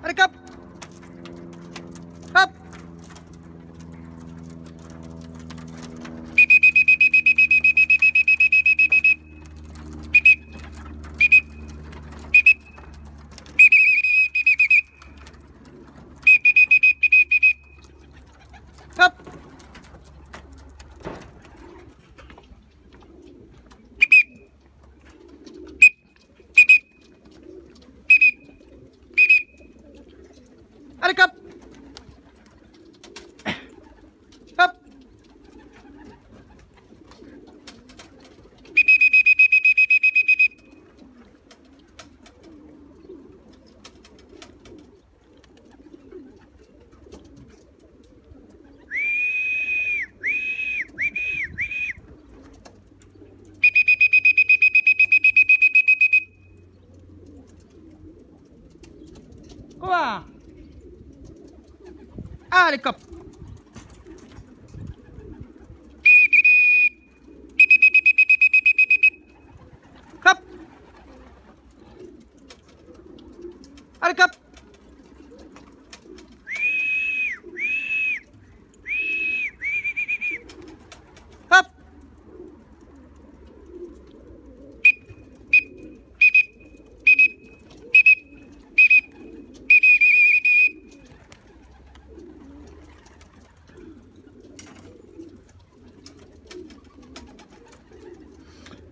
Allez, cap. Hop. Hop. Allez, cap. Hop. Quoi? Allez, cop. Cop. Allez, cop. Hop.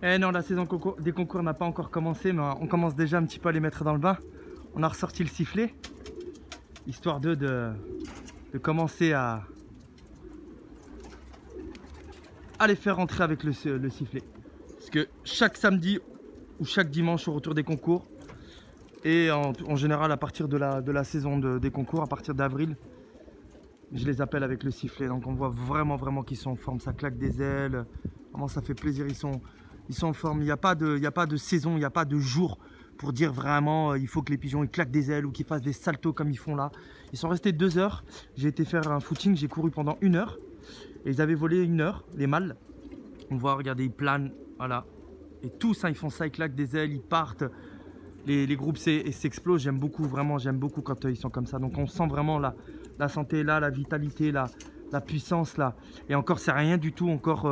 Eh non, la saison des concours n'a pas encore commencé, mais on commence déjà un petit peu à les mettre dans le bain. On a ressorti le sifflet, histoire de commencer à les faire rentrer avec le sifflet. Parce que chaque samedi ou chaque dimanche au retour des concours, et en général à partir de la saison des concours, à partir d'avril, je les appelle avec le sifflet. Donc on voit vraiment qu'ils sont en forme, ça claque des ailes, vraiment ça fait plaisir, ils sont en forme. Il n'y a pas de saison, il n'y a pas de jour pour dire vraiment il faut que les pigeons ils claquent des ailes ou qu'ils fassent des saltos comme ils font là. Ils sont restés 2 heures, j'ai été faire un footing, j'ai couru pendant 1 heure et ils avaient volé 1 heure, les mâles. On voit, regardez, ils planent, voilà. Et tous, hein, ils font ça, ils claquent des ailes, ils partent. Les groupes s'explosent, j'aime beaucoup, vraiment, j'aime beaucoup quand ils sont comme ça. Donc on sent vraiment la santé là, la vitalité, la puissance là. Et encore, c'est rien du tout, encore,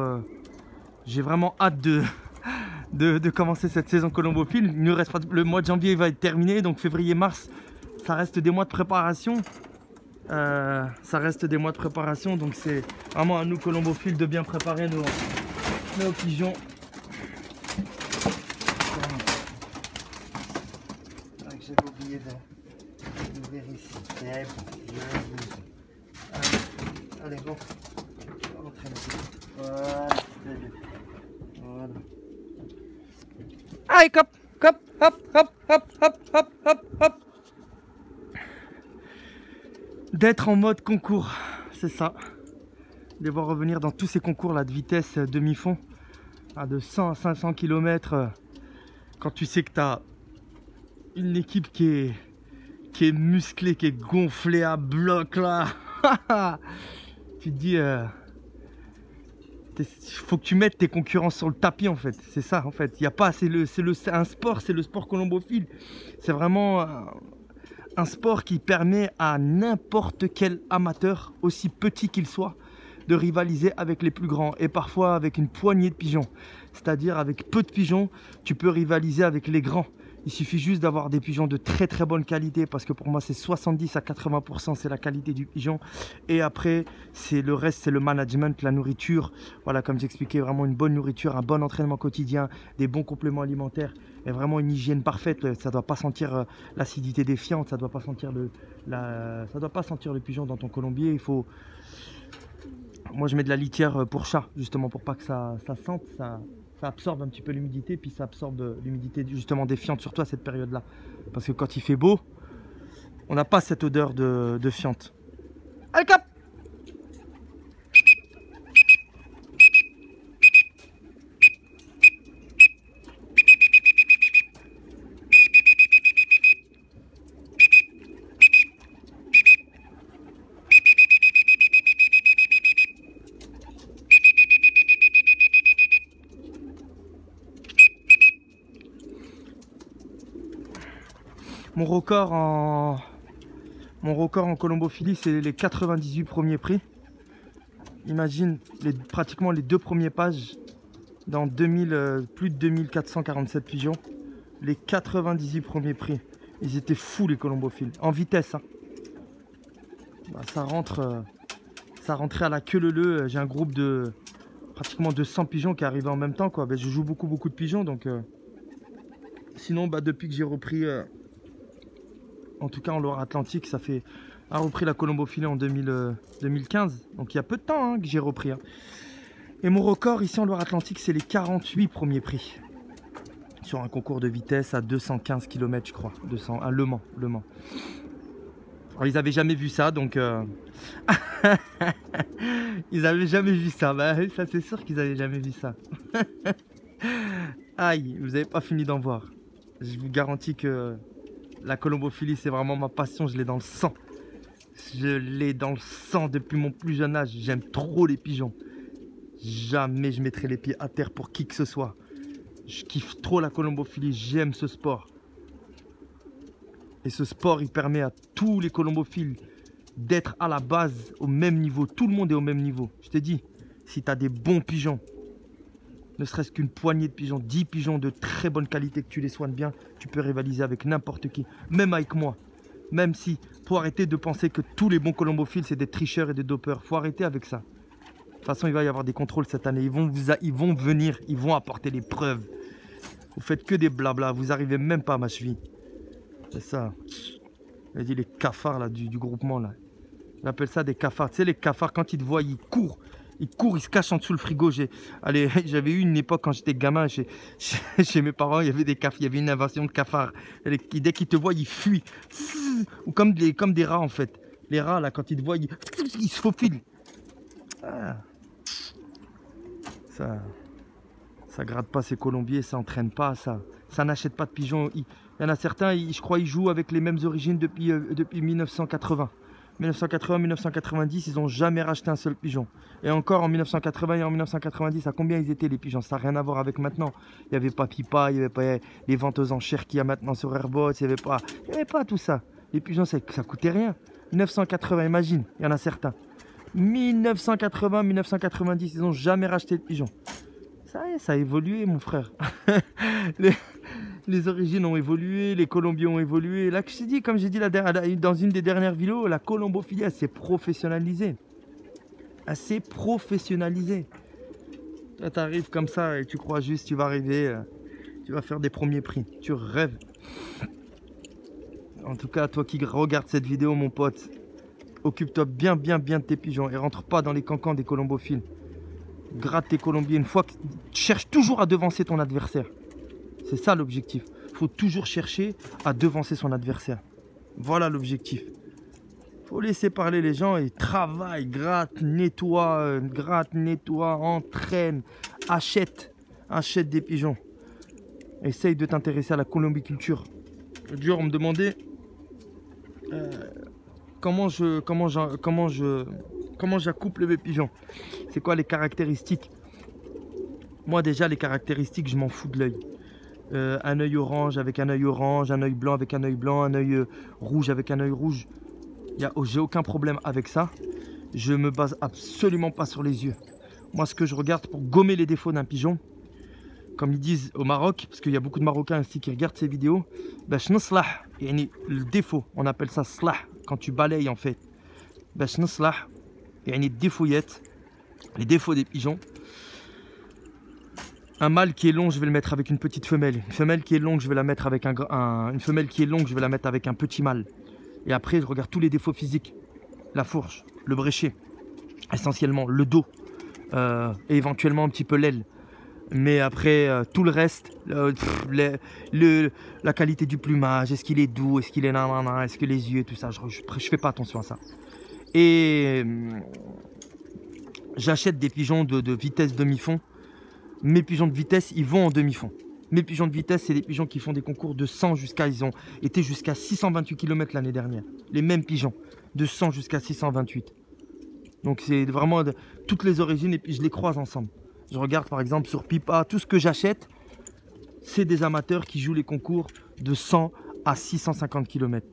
j'ai vraiment hâte de commencer cette saison colombophile. Il nous reste pas, le mois de janvier va être terminé, donc février-mars, ça reste des mois de préparation. Donc c'est vraiment à nous colombophiles de bien préparer nos pigeons. J'avais oublié d'ouvrir ici. C'est bon. Allez, bon. Voilà. Voilà. Allez, cop, cop, hop, hop, hop, hop, hop, hop, hop. D'être en mode concours, c'est ça. De voir revenir dans tous ces concours là de vitesse demi-fond, de 100 à 500 km, quand tu sais que tu as une équipe qui est musclée, qui est gonflée à bloc là. Tu te dis, il faut que tu mettes tes concurrents sur le tapis en fait. C'est ça en fait. Il y a pas, c'est un sport, c'est le sport colombophile. C'est vraiment un sport qui permet à n'importe quel amateur, aussi petit qu'il soit, de rivaliser avec les plus grands et parfois avec une poignée de pigeons. C'est-à-dire avec peu de pigeons, tu peux rivaliser avec les grands. Il suffit juste d'avoir des pigeons de très bonne qualité, parce que pour moi c'est 70 à 80% c'est la qualité du pigeon, et après c'est le reste, c'est le management, la nourriture. Voilà, comme j'expliquais, vraiment une bonne nourriture, un bon entraînement quotidien, des bons compléments alimentaires et vraiment une hygiène parfaite. Ça doit pas sentir l'acidité des fientes, ça doit pas sentir le pigeon dans ton colombier. Il faut, moi je mets de la litière pour chat, justement pour pas que ça sente, ça absorbe un petit peu l'humidité, puis ça absorbe l'humidité justement des fientes, surtout à cette période-là. Parce que quand il fait beau, on n'a pas cette odeur de fiente. Allez, cap! Mon record Mon record en colombophilie, c'est les 98 premiers prix. Imagine pratiquement les 2 premières pages dans plus de 2447 pigeons. Les 98 premiers prix. Ils étaient fous les colombophiles. En vitesse. Hein. Bah, ça rentrait à la queue leu. J'ai un groupe de pratiquement 200 pigeons qui arrivaient en même temps. Quoi. Ben, je joue beaucoup de pigeons. Donc, sinon, bah, depuis que j'ai repris, en tout cas en Loire-Atlantique, ça fait... a repris la colombophilie en 2015. Donc il y a peu de temps hein, que j'ai repris. Hein. Et mon record ici en Loire-Atlantique, c'est les 48 premiers prix. Sur un concours de vitesse à 215 km, je crois. 200, à Le Mans. Alors, ils n'avaient jamais vu ça, donc... ils n'avaient jamais vu ça. Bah, ça, c'est sûr qu'ils n'avaient jamais vu ça. Aïe, vous n'avez pas fini d'en voir. Je vous garantis que la colombophilie, c'est vraiment ma passion. Je l'ai dans le sang. Je l'ai dans le sang depuis mon plus jeune âge. J'aime trop les pigeons. Jamais je mettrai les pieds à terre pour qui que ce soit. Je kiffe trop la colombophilie. J'aime ce sport. Et ce sport, il permet à tous les colombophiles d'être à la base au même niveau. Tout le monde est au même niveau. Je te dis, si tu as des bons pigeons, ne serait-ce qu'une poignée de pigeons, 10 pigeons de très bonne qualité, que tu les soignes bien, tu peux rivaliser avec n'importe qui. Même avec moi. Même si, faut arrêter de penser que tous les bons colombophiles, c'est des tricheurs et des dopeurs. Faut arrêter avec ça. De toute façon, il va y avoir des contrôles cette année. Ils vont venir, ils vont apporter les preuves. Vous faites que des blabla, vous arrivez même pas à ma cheville. C'est ça. Il dit les cafards là, du groupement là. J'appelle ça des cafards. Tu sais, les cafards, quand ils te voient, ils courent. Ils courent, ils se cachent en dessous le frigo. J'avais eu une époque quand j'étais gamin, chez mes parents, il y avait des cafards, il y avait une invasion de cafards. Dès qu'ils te voient, ils fuient. Ou comme des rats en fait. Les rats là, quand ils te voient, ils se faufilent. Ah. Ça gratte pas ses colombiers, ça entraîne pas, ça n'achète pas de pigeons. Il y en a certains, je crois, ils jouent avec les mêmes origines depuis 1980. 1980-1990, ils n'ont jamais racheté un seul pigeon. Et encore en 1980 et en 1990, à combien ils étaient les pigeons? Ça n'a rien à voir avec maintenant. Il n'y avait pas Pipa, il n'y avait pas les ventes aux enchères qu'il y a maintenant sur Airbots, il n'y avait pas tout ça. Les pigeons, ça coûtait rien. 1980, imagine, il y en a certains. 1980-1990, ils n'ont jamais racheté de pigeons. Ça a évolué, mon frère. Les origines ont évolué, les colombiens ont évolué. Là, je t'ai dit, comme j'ai dit dans une des dernières vidéos, la colombophilie, s'est professionnalisée. Elle s'est professionnalisée. Là, tu arrives comme ça et tu crois juste, tu vas arriver, tu vas faire des premiers prix. Tu rêves. En tout cas, toi qui regardes cette vidéo, mon pote, occupe-toi bien de tes pigeons et rentre pas dans les cancans des colombophiles. Gratte tes colombiers une fois que tu cherches toujours à devancer ton adversaire. C'est ça l'objectif. Il faut toujours chercher à devancer son adversaire. Voilà l'objectif. Il faut laisser parler les gens et travaille, gratte, nettoie, entraîne, achète des pigeons. Essaye de t'intéresser à la colombiculture. Le jour, on me demandait comment j'accouple mes pigeons. C'est quoi les caractéristiques? Moi déjà les caractéristiques, je m'en fous de l'œil. Un œil orange avec un œil orange, un œil blanc avec un œil blanc, un œil rouge avec un œil rouge. J'ai aucun problème avec ça. Je me base absolument pas sur les yeux. Moi ce que je regarde pour gommer les défauts d'un pigeon, comme ils disent au Maroc, parce qu'il y a beaucoup de Marocains ici qui regardent ces vidéos, le défaut, on appelle ça slah, quand tu balayes en fait. Les défauts des pigeons. Un mâle qui est long, je vais le mettre avec une petite femelle. Une femelle qui est longue, je vais la mettre avec une femelle qui est longue, je vais la mettre avec un petit mâle. Et après, je regarde tous les défauts physiques. La fourche, le bréchet, essentiellement le dos, et éventuellement un petit peu l'aile. Mais après, tout le reste, la qualité du plumage, est-ce qu'il est doux, est-ce qu'il est nanana, est-ce que les yeux, tout ça, je fais pas attention à ça. Et j'achète des pigeons de vitesse demi-fond. Mes pigeons de vitesse, ils vont en demi-fond. Mes pigeons de vitesse, c'est des pigeons qui font des concours de 100 ils ont été jusqu'à 628 km l'année dernière. Les mêmes pigeons, de 100 jusqu'à 628. Donc c'est vraiment toutes les origines et puis je les croise ensemble. Je regarde par exemple sur Pipa, tout ce que j'achète, c'est des amateurs qui jouent les concours de 100 à 650 km.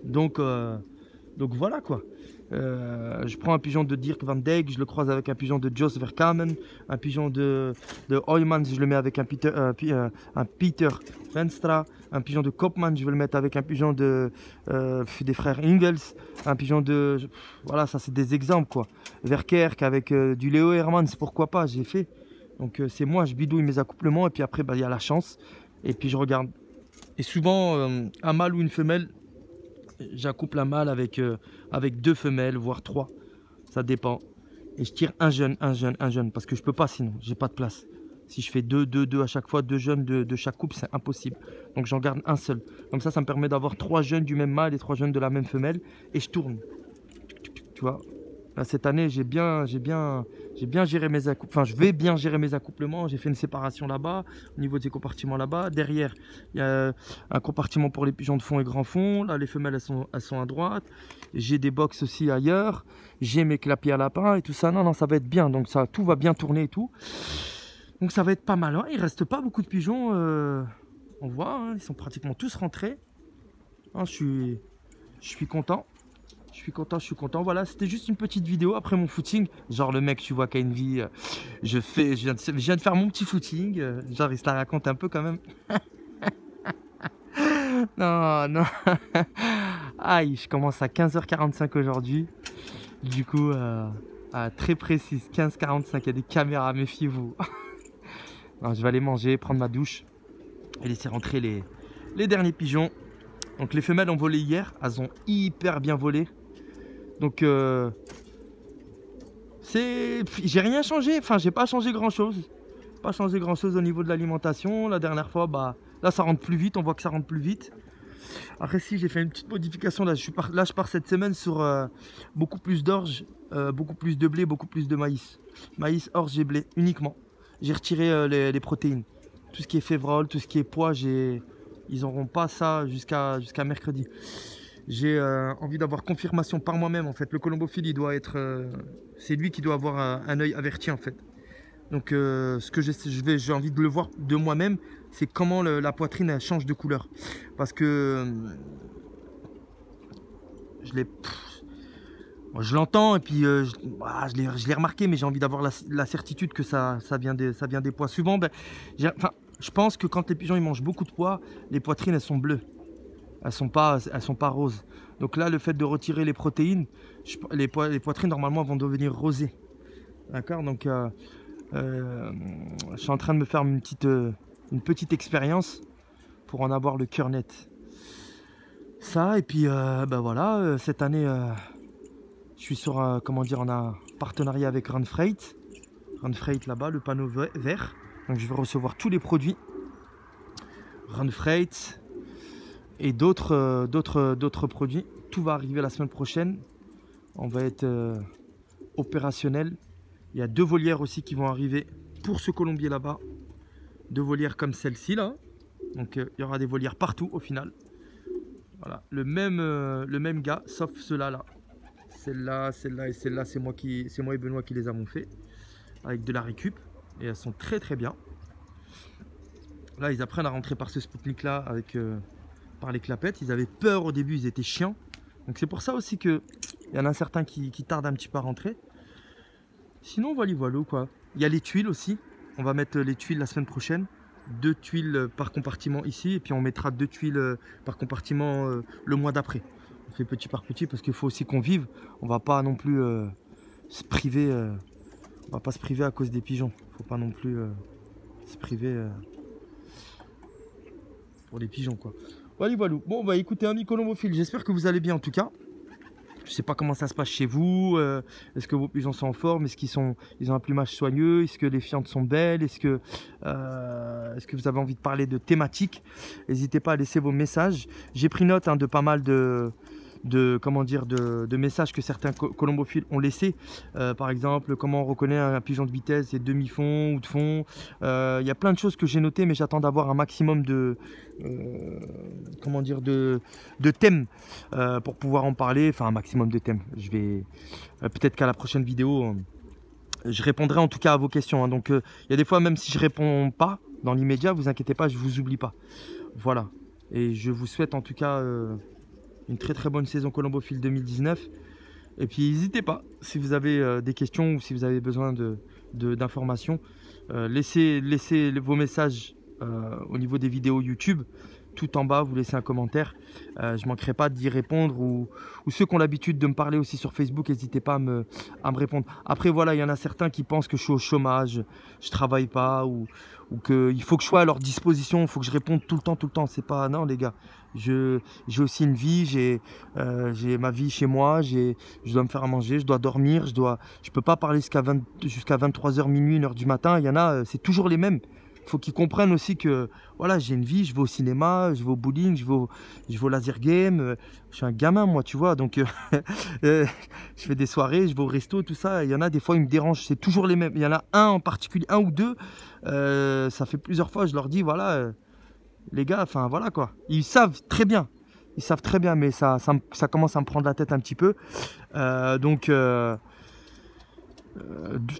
Donc voilà quoi. Je prends un pigeon de Dirk van Dijk, je le croise avec un pigeon de Jos Verkamen, un pigeon de Oymans, je le mets avec un Peter Venstra, un pigeon de Kopman, je vais le mettre avec un pigeon des frères Ingels, un pigeon de... Voilà, ça c'est des exemples quoi. Verkerk avec du Leo Hermans, pourquoi pas, j'ai fait. Donc c'est moi, je bidouille mes accouplements et puis après il y a la chance et puis je regarde. Et souvent, un mâle ou une femelle, j'accouple un mâle avec 2 femelles, voire 3. Ça dépend. Et je tire un jeune. Parce que je peux pas sinon, j'ai pas de place. Si je fais 2 à chaque fois, 2 jeunes de chaque couple, c'est impossible. Donc j'en garde un seul. Comme ça me permet d'avoir 3 jeunes du même mâle et 3 jeunes de la même femelle. Et je tourne. Tu vois. Là, cette année, j'ai bien géré mes accouplements. Enfin, je vais bien gérer mes accouplements. J'ai fait une séparation là-bas, au niveau des compartiments là-bas. Derrière, il y a un compartiment pour les pigeons de fond et grand fond. Là, les femelles, elles sont à droite. J'ai des box aussi ailleurs. J'ai mes clapiers à lapin et tout ça. Non, ça va être bien. Donc, ça, tout va bien tourner et tout. Donc, ça va être pas mal. Hein. Il ne reste pas beaucoup de pigeons. On voit, hein, ils sont pratiquement tous rentrés. Hein, je suis content. Je suis content. Voilà, c'était juste une petite vidéo après mon footing. Genre le mec, tu vois, qui a une vie. Je viens de faire mon petit footing. Genre, il se la raconte un peu quand même. Non. Aïe, je commence à 15h45 aujourd'hui. Du coup, très précise, 15h45. Il y a des caméras, méfiez-vous. Je vais aller manger, prendre ma douche et laisser rentrer les derniers pigeons. Donc les femelles ont volé hier. Elles ont hyper bien volé. Donc j'ai rien changé, enfin j'ai pas changé grand chose. Pas changé grand chose au niveau de l'alimentation. La dernière fois, là ça rentre plus vite, on voit que ça rentre plus vite. Après si j'ai fait une petite modification, là je pars cette semaine sur beaucoup plus d'orge, beaucoup plus de blé, beaucoup plus de maïs. Maïs, orge et blé uniquement. J'ai retiré les protéines. Tout ce qui est févrole, tout ce qui est pois, ils n'auront pas ça jusqu'à mercredi. J'ai envie d'avoir confirmation par moi-même en fait. Le colombophile, il doit être, c'est lui qui doit avoir un œil averti en fait. Donc ce que j'ai envie de le voir de moi-même, c'est comment la poitrine elle change de couleur. Parce que je l'entends et puis je l'ai remarqué, mais j'ai envie d'avoir la certitude que ça vient des pois. Souvent, je pense que quand les pigeons ils mangent beaucoup de pois, les poitrines elles sont bleues. Elles sont pas roses. Donc là, le fait de retirer les protéines, les poitrines normalement vont devenir rosées. D'accord. Donc je suis en train de me faire une petite expérience pour en avoir le cœur net. Ça et puis voilà, cette année je suis sur on a un partenariat avec Run Freight là-bas, le panneau vert. Donc je vais recevoir tous les produits Run Freight et d'autres produits. Tout va arriver la semaine prochaine. On va être opérationnel. Il y a 2 volières aussi qui vont arriver pour ce colombier là-bas. 2 volières comme celle-ci là. Donc il y aura des volières partout au final. Voilà, le même gars, sauf ceux-là là. Celle-là et celle-là, c'est moi et Benoît qui les avons fait avec de la récup. Et elles sont très très bien. Là, ils apprennent à rentrer par ce Spoutnik là avec par les clapettes. Ils avaient peur au début, ils étaient chiants. Donc c'est pour ça aussi que il y en a certains qui tardent un petit peu à rentrer. Sinon, voilà quoi. Il y a les tuiles aussi. On va mettre les tuiles la semaine prochaine. 2 tuiles par compartiment ici. Et puis on mettra 2 tuiles par compartiment le mois d'après. On fait petit par petit parce qu'il faut aussi qu'on vive. On va pas non plus se priver. On va pas se priver à cause des pigeons. Faut pas non plus se priver pour les pigeons quoi. Voilà. Bon écoutez amis colombophiles, j'espère que vous allez bien en tout cas. Je sais pas comment ça se passe chez vous. Est-ce que vos pigeons sont en forme? Est-ce qu'ils ont un plumage soigneux? Est-ce que les fientes sont belles? Est-ce que vous avez envie de parler de thématiques? N'hésitez pas à laisser vos messages. J'ai pris note de pas mal de messages que certains colombophiles ont laissés. Par exemple, comment on reconnaît un pigeon de vitesse et demi-fond ou de fond. Il y a plein de choses que j'ai notées, mais j'attends d'avoir un maximum de thèmes pour pouvoir en parler. Enfin, un maximum de thèmes. Je vais peut-être qu'à la prochaine vidéo, je répondrai en tout cas à vos questions. Hein. Donc, il y a des fois, même si je réponds pas dans l'immédiat, vous inquiétez pas, je vous oublie pas. Voilà. Et je vous souhaite en tout cas une très très bonne saison colombophile 2019. Et puis n'hésitez pas, si vous avez des questions ou si vous avez besoin d'informations, laissez vos messages au niveau des vidéos YouTube. Tout en bas, vous laissez un commentaire. Je ne manquerai pas d'y répondre. Ou ceux qui ont l'habitude de me parler aussi sur Facebook, n'hésitez pas à me répondre. Après, voilà, il y en a certains qui pensent que je suis au chômage, je ne travaille pas, ou qu'il faut que je sois à leur disposition, il faut que je réponde tout le temps. C'est pas... Non, les gars, j'ai aussi une vie, j'ai ma vie chez moi, je dois me faire à manger, je dois dormir, je peux pas parler jusqu'à 23h, minuit, 1h du matin. Il y en a, c'est toujours les mêmes. Il faut qu'ils comprennent aussi que voilà, j'ai une vie, je vais au cinéma, je vais au bowling, je vais au laser game. Je suis un gamin, moi, tu vois. Donc, je fais des soirées, je vais au resto, tout ça. Il y en a des fois, ils me dérangent. C'est toujours les mêmes. Il y en a un en particulier, un ou deux. Ça fait plusieurs fois, je leur dis, voilà, les gars, enfin, voilà quoi. Ils savent très bien. Ils savent très bien, mais ça commence à me prendre la tête un petit peu.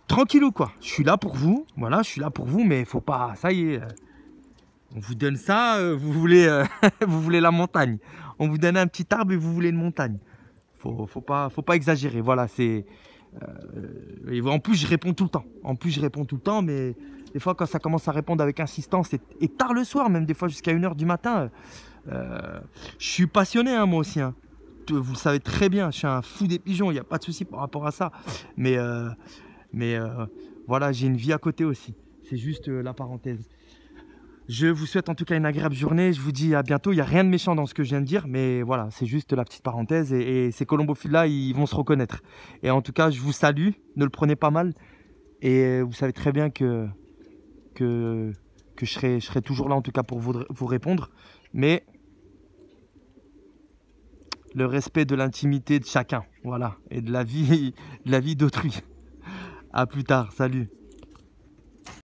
Tranquillou quoi, je suis là pour vous, voilà, je suis là pour vous, mais faut pas, ça y est, on vous donne ça, vous voulez, vous voulez la montagne, on vous donne un petit arbre et vous voulez une montagne, faut pas exagérer, voilà, c'est, et en plus je réponds tout le temps, mais des fois quand ça commence à répondre avec insistance et tard le soir, même des fois jusqu'à 1h du matin, je suis passionné hein, moi aussi, hein. Vous le savez très bien, je suis un fou des pigeons, il n'y a pas de souci par rapport à ça. Mais voilà, j'ai une vie à côté aussi. C'est juste la parenthèse. Je vous souhaite en tout cas une agréable journée. Je vous dis à bientôt. Il n'y a rien de méchant dans ce que je viens de dire. Mais voilà, c'est juste la petite parenthèse. Et ces colombophiles-là, ils vont se reconnaître. Et en tout cas, je vous salue. Ne le prenez pas mal. Et vous savez très bien que je serai toujours là en tout cas pour vous répondre. Mais... le respect de l'intimité de chacun, voilà, et de la vie d'autrui. À plus tard, salut.